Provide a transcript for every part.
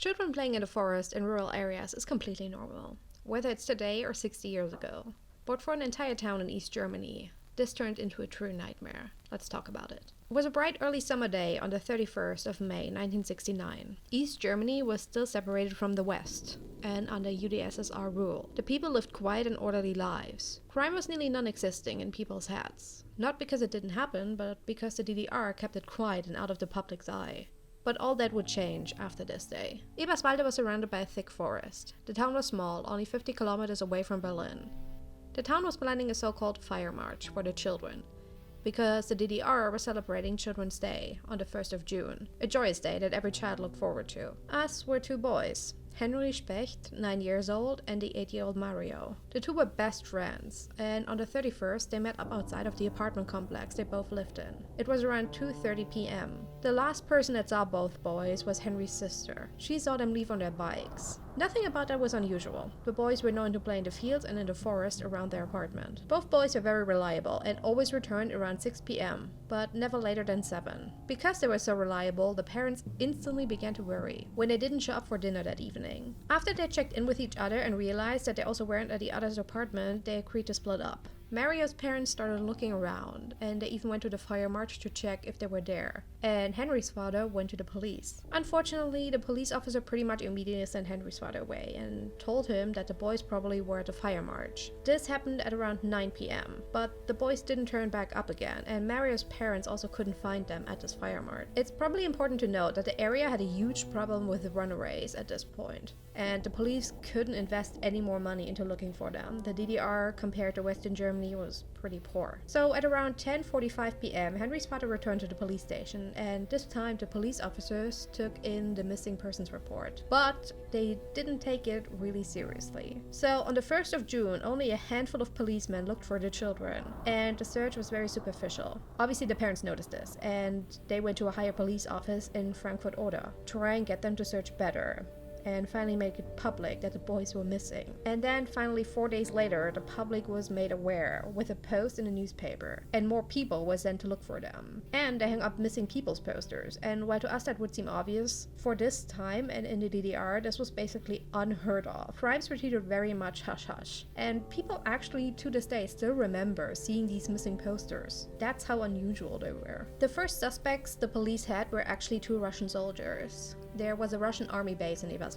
Children playing in the forest in rural areas is completely normal, whether it's today or 60 years ago. But for an entire town in East Germany, this turned into a true nightmare. Let's talk about it. It was a bright early summer day on the 31st of May 1969. East Germany was still separated from the West and under UdSSR rule. The people lived quiet and orderly lives. Crime was nearly non-existing in people's heads. Not because it didn't happen, but because the DDR kept it quiet and out of the public's eye. But all that would change after this day. Eberswalde was surrounded by a thick forest. The town was small, only 50 kilometers away from Berlin. The town was planning a so-called fire march for the children, because the DDR was celebrating Children's Day on the 1st of June, a joyous day that every child looked forward to. Us were two boys, Henry Specht, 9 years old, and the 8-year-old Mario. The two were best friends, and on the 31st they met up outside of the apartment complex they both lived in. It was around 2:30 p.m. The last person that saw both boys was Henry's sister. She saw them leave on their bikes. Nothing about that was unusual. The boys were known to play in the fields and in the forest around their apartment. Both boys were very reliable and always returned around 6 p.m., but never later than 7. Because they were so reliable, the parents instantly began to worry when they didn't show up for dinner that evening. After they checked in with each other and realized that they also weren't at the other's apartment, they agreed to split up. Mario's parents started looking around, and they even went to the fire march to check if they were there. And Henry's father went to the police. Unfortunately, the police officer pretty much immediately sent Henry's father away and told him that the boys probably were at the fire march. This happened at around 9 p.m., but the boys didn't turn back up again, and Mario's parents also couldn't find them at this fire march. It's probably important to note that the area had a huge problem with the runaways at this point, and the police couldn't invest any more money into looking for them. The DDR, compared to Western Germany, was pretty poor. So at around 10:45 p.m., Henry's father returned to the police station, and this time the police officers took in the missing persons report. But they didn't take it really seriously. So on the 1st of June, only a handful of policemen looked for the children, and the search was very superficial. Obviously the parents noticed this, and they went to a higher police office in Frankfurt Oder to try and get them to search better and finally make it public that the boys were missing. And then finally 4 days later, the public was made aware with a post in the newspaper, and more people were sent to look for them. And they hung up missing people's posters, and while to us that would seem obvious, for this time and in the DDR this was basically unheard of. Crimes were treated very much hush-hush, and people actually to this day still remember seeing these missing posters. That's how unusual they were. The first suspects the police had were actually 2 Russian soldiers. There was a Russian army base in Eberswalde.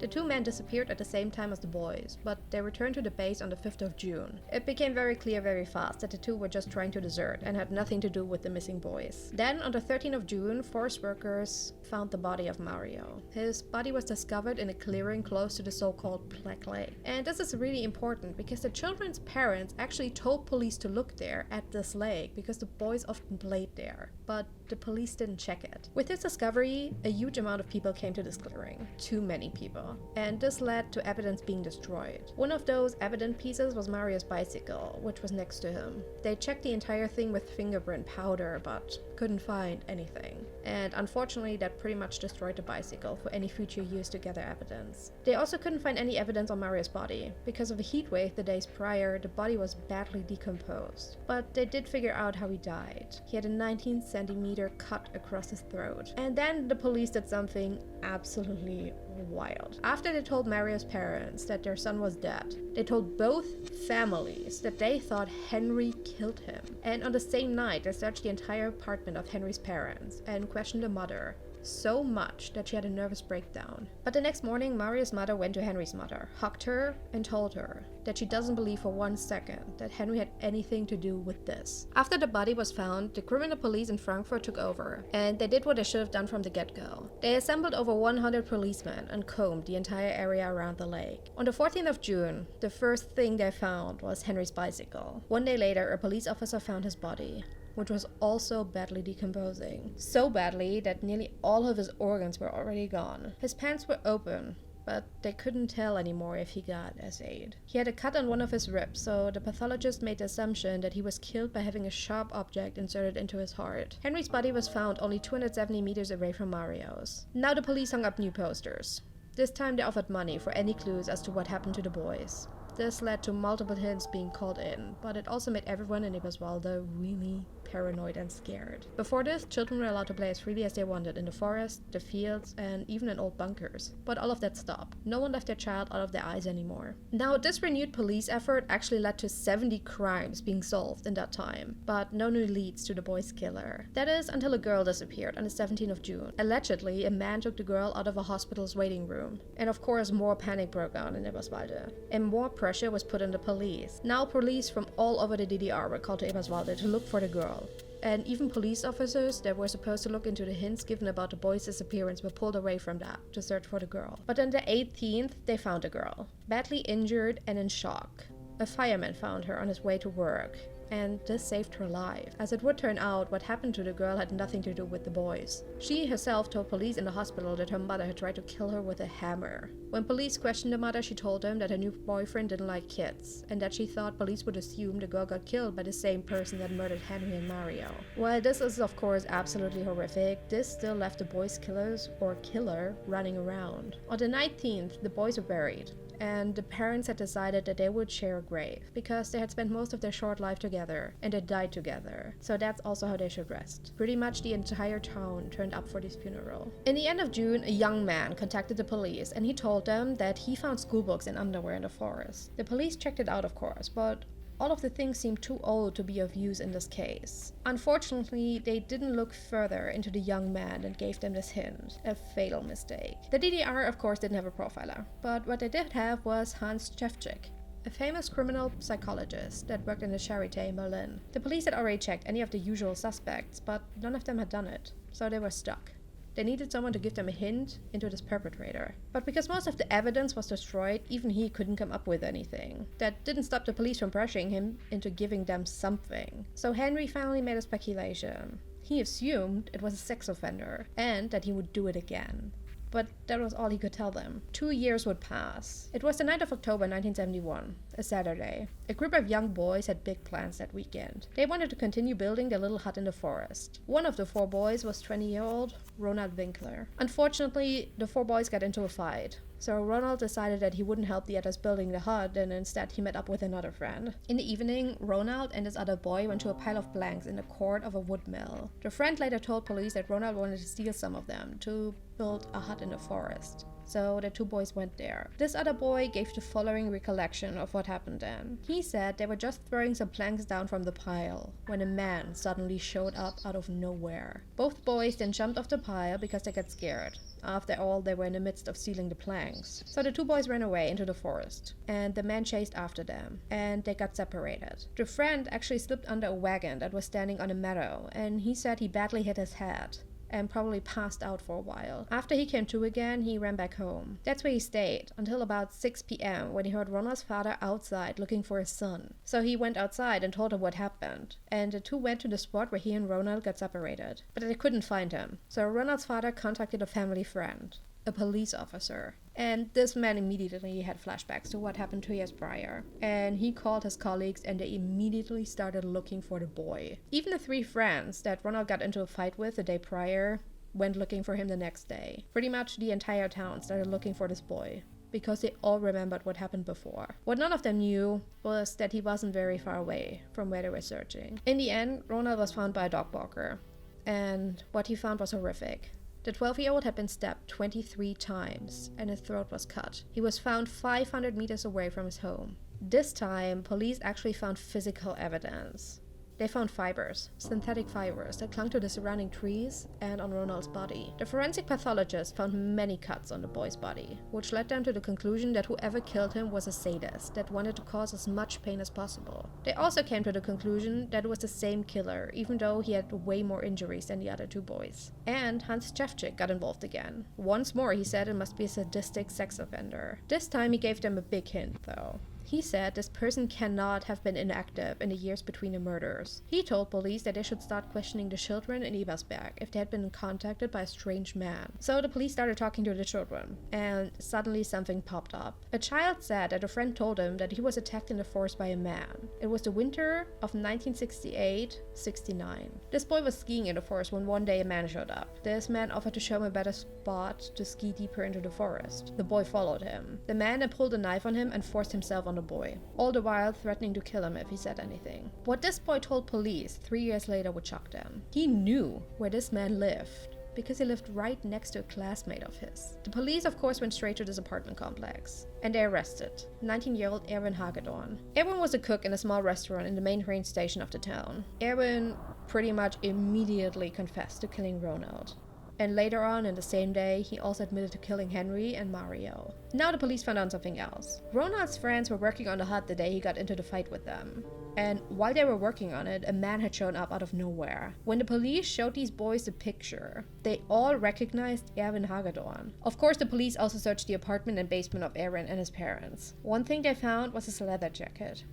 The 2 men disappeared at the same time as the boys, but they returned to the base on the 5th of June. It became very clear very fast that the 2 were just trying to desert and had nothing to do with the missing boys. Then on the 13th of June, forest workers found the body of Mario. His body was discovered in a clearing close to the so-called Black Lake. And this is really important because the children's parents actually told police to look there at this lake because the boys often played there, but the police didn't check it. With this discovery, a huge amount of people came to this clearing. Too many people. And this led to evidence being destroyed. One of those evident pieces was Mario's bicycle, which was next to him. They checked the entire thing with fingerprint powder, but couldn't find anything. And unfortunately, that pretty much destroyed the bicycle for any future use to gather evidence. They also couldn't find any evidence on Mario's body. Because of a heat wave the days prior, the body was badly decomposed. But they did figure out how he died. He had a 19-centimeter cut across his throat. And then the police did something absolutely wild. After they told Mario's parents that their son was dead, they told both families that they thought Henry killed him. And on the same night, they searched the entire apartment of Henry's parents and questioned the mother so much that she had a nervous breakdown. But the next morning, Mario's mother went to Henry's mother, hugged her, and told her that she doesn't believe for 1 second that Henry had anything to do with this. After the body was found, the criminal police in Frankfurt took over, and they did what they should have done from the get-go. They assembled over 100 policemen and combed the entire area around the lake. On the 14th of June, the first thing they found was Henry's bicycle. 1 day later, a police officer found his body, which was also badly decomposing. So badly that nearly all of his organs were already gone. His pants were open, but they couldn't tell anymore if he got SA'd. He had a cut on one of his ribs, so the pathologist made the assumption that he was killed by having a sharp object inserted into his heart. Henry's body was found only 270 meters away from Mario's. Now the police hung up new posters. This time they offered money for any clues as to what happened to the boys. This led to multiple hints being called in, but it also made everyone in Eberswalde really paranoid and scared. Before this, children were allowed to play as freely as they wanted in the forest, the fields, and even in old bunkers. But all of that stopped. No one left their child out of their eyes anymore. Now, this renewed police effort actually led to 70 crimes being solved in that time, but no new leads to the boy's killer. That is, until a girl disappeared on the 17th of June. Allegedly, a man took the girl out of a hospital's waiting room. And of course, more panic broke out in Eberswalde. And more pressure was put on the police. Now, police from all over the DDR were called to Eberswalde to look for the girl. And even police officers that were supposed to look into the hints given about the boy's disappearance were pulled away from that to search for the girl. But on the 18th, they found the girl, badly injured and in shock. A fireman found her on his way to work, and this saved her life. As it would turn out, what happened to the girl had nothing to do with the boys. She herself told police in the hospital that her mother had tried to kill her with a hammer. When police questioned the mother, she told them that her new boyfriend didn't like kids, and that she thought police would assume the girl got killed by the same person that murdered Henry and Mario. While this is of course absolutely horrific, this still left the boys' killer running around. On the 19th, the boys were buried, and the parents had decided that they would share a grave, because they had spent most of their short life together, and they died together. So that's also how they should rest. Pretty much the entire town turned up for this funeral. In the end of June, a young man contacted the police, and he told them that he found schoolbooks and underwear in the forest. The police checked it out, of course, but all of the things seemed too old to be of use in this case. Unfortunately, they didn't look further into the young man and gave them this hint. A fatal mistake. The DDR, of course, didn't have a profiler, but what they did have was Hans Schäfczyk, a famous criminal psychologist that worked in the Charité in Berlin. The police had already checked any of the usual suspects, but none of them had done it, so they were stuck. They needed someone to give them a hint into this perpetrator. But because most of the evidence was destroyed, even he couldn't come up with anything. That didn't stop the police from pressuring him into giving them something. So Henry finally made a speculation. He assumed it was a sex offender, and that he would do it again. But that was all he could tell them. 2 years would pass. It was the 9th of October 1971, a Saturday. A group of young boys had big plans that weekend. They wanted to continue building their little hut in the forest. One of the 4 boys was 20-year-old Ronald Winkler. Unfortunately, the 4 boys got into a fight. So Ronald decided that he wouldn't help the others building the hut, and instead he met up with another friend. In the evening, Ronald and this other boy went to a pile of planks in the court of a wood mill. The friend later told police that Ronald wanted to steal some of them to build a hut in the forest. So the 2 boys went there. This other boy gave the following recollection of what happened then. He said they were just throwing some planks down from the pile when a man suddenly showed up out of nowhere. Both boys then jumped off the pile because they got scared. After all, they were in the midst of stealing the planks. So the 2 boys ran away into the forest, and the man chased after them, and they got separated. The friend actually slipped under a wagon that was standing on a meadow, and he said he badly hit his head and probably passed out for a while. After he came to again, he ran back home. That's where he stayed until about 6 p.m. when he heard Ronald's father outside looking for his son. So he went outside and told him what happened, and the 2 went to the spot where he and Ronald got separated. But they couldn't find him. So Ronald's father contacted a family friend, a police officer. And this man immediately had flashbacks to what happened 2 years prior. And he called his colleagues, and they immediately started looking for the boy. Even the 3 friends that Ronald got into a fight with the day prior went looking for him the next day. Pretty much the entire town started looking for this boy, because they all remembered what happened before. What none of them knew was that he wasn't very far away from where they were searching. In the end, Ronald was found by a dog walker, and what he found was horrific. The 12-year-old had been stabbed 23 times, and his throat was cut. He was found 500 meters away from his home. This time, police actually found physical evidence. They found fibers, synthetic fibers, that clung to the surrounding trees and on Ronald's body. The forensic pathologist found many cuts on the boy's body, which led them to the conclusion that whoever killed him was a sadist that wanted to cause as much pain as possible. They also came to the conclusion that it was the same killer, even though he had way more injuries than the other 2 boys. And Hans Schäfczyk got involved again. Once more, he said it must be a sadistic sex offender. This time he gave them a big hint, though. He said this person cannot have been inactive in the years between the murders. He told police that they should start questioning the children in Ebersberg if they had been contacted by a strange man. So the police started talking to the children, and suddenly something popped up. A child said that a friend told him that he was attacked in the forest by a man. It was the winter of 1968-69. This boy was skiing in the forest when one day a man showed up. This man offered to show him a better spot to ski deeper into the forest. The boy followed him. The man then pulled a knife on him and forced himself on the the boy, all the while threatening to kill him if he said anything. What this boy told police 3 years later would shock them. He knew where this man lived, because he lived right next to a classmate of his. The police, of course, went straight to this apartment complex, and they arrested 19-year-old Erwin Hagedorn. Erwin was a cook in a small restaurant in the main train station of the town. Erwin pretty much immediately confessed to killing Ronald. And later on in the same day, he also admitted to killing Henry and Mario. Now the police found out something else. Ronald's friends were working on the hut the day he got into the fight with them. And while they were working on it, a man had shown up out of nowhere. When the police showed these boys the picture, they all recognized Erwin Hagedorn. Of course, the police also searched the apartment and basement of Erwin and his parents. One thing they found was his leather jacket.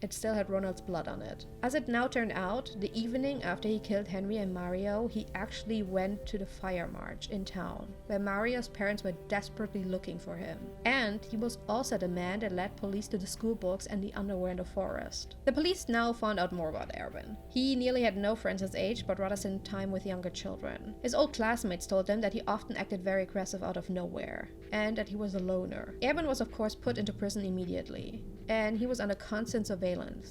It still had Ronald's blood on it. As it now turned out, the evening after he killed Henry and Mario, he actually went to the fire march in town, where Mario's parents were desperately looking for him. And he was also the man that led police to the school books and the underwear in the forest. The police now found out more about Erwin. He nearly had no friends his age, but rather spent time with younger children. His old classmates told them that he often acted very aggressive out of nowhere, and that he was a loner. Erwin was of course put into prison immediately, and he was under constant surveillance.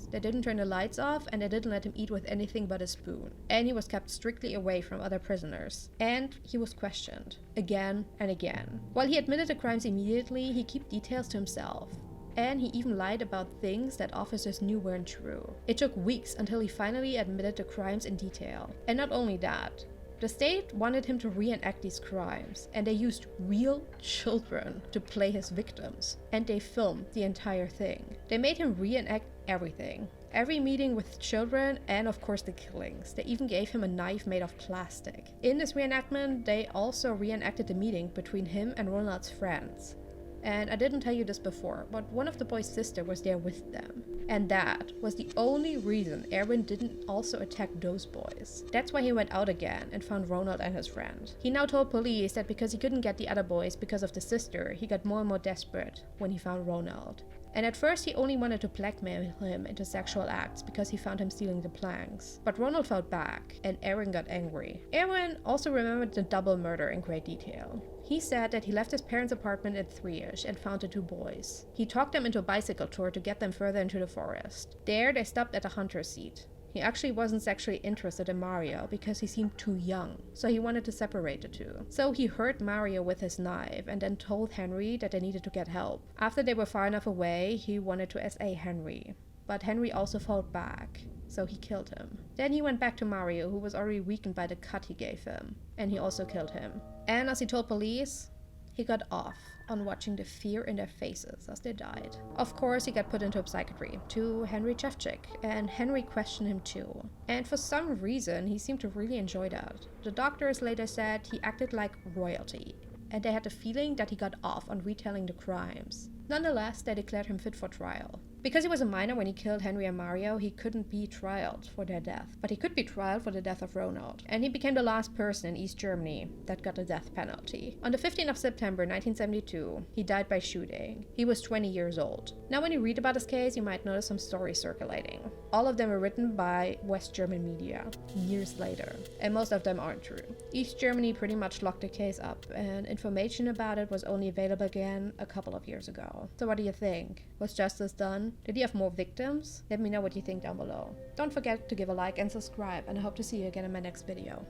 They didn't turn the lights off, and they didn't let him eat with anything but a spoon. And he was kept strictly away from other prisoners. And he was questioned, again and again. While he admitted the crimes immediately, he kept details to himself. And he even lied about things that officers knew weren't true. It took weeks until he finally admitted the crimes in detail. And not only that, the state wanted him to reenact these crimes, and they used real children to play his victims. And they filmed the entire thing. They made him reenact everything. Every meeting with children, and of course the killings. They even gave him a knife made of plastic. In this reenactment, they also reenacted the meeting between him and Ronald's friends. And I didn't tell you this before, but one of the boys' sister was there with them. And that was the only reason Erwin didn't also attack those boys. That's why he went out again and found Ronald and his friend. He now told police that because he couldn't get the other boys because of the sister, he got more and more desperate when he found Ronald. And at first he only wanted to blackmail him into sexual acts because he found him stealing the planks. But Ronald fought back, and Erwin got angry. Erwin also remembered the double murder in great detail. He said that he left his parents' apartment at 3ish and found the two boys. He talked them into a bicycle tour to get them further into the forest. There they stopped at a hunter's seat. He actually wasn't sexually interested in Mario because he seemed too young, so he wanted to separate the two. So he hurt Mario with his knife and then told Henry that they needed to get help. After they were far enough away, he wanted to SA Henry. But Henry also fought back, so he killed him. Then he went back to Mario, who was already weakened by the cut he gave him, and he also killed him. And as he told police, he got off on watching the fear in their faces as they died. Of course, he got put into psychiatry to Henry Chevchik, and Henry questioned him too. And for some reason, he seemed to really enjoy that. The doctors later said he acted like royalty, and they had the feeling that he got off on retelling the crimes. Nonetheless, they declared him fit for trial. Because he was a minor when he killed Henry and Mario, he couldn't be trialed for their death. But he could be trialed for the death of Ronald. And he became the last person in East Germany that got the death penalty. On the 15th of September 1972, he died by shooting. He was 20 years old. Now when you read about his case, you might notice some stories circulating. All of them were written by West German media years later. And most of them aren't true. East Germany pretty much locked the case up, and information about it was only available again a couple of years ago. So what do you think? Was justice done? Did he have more victims? Let me know what you think down below. Don't forget to give a like and subscribe, and I hope to see you again in my next video.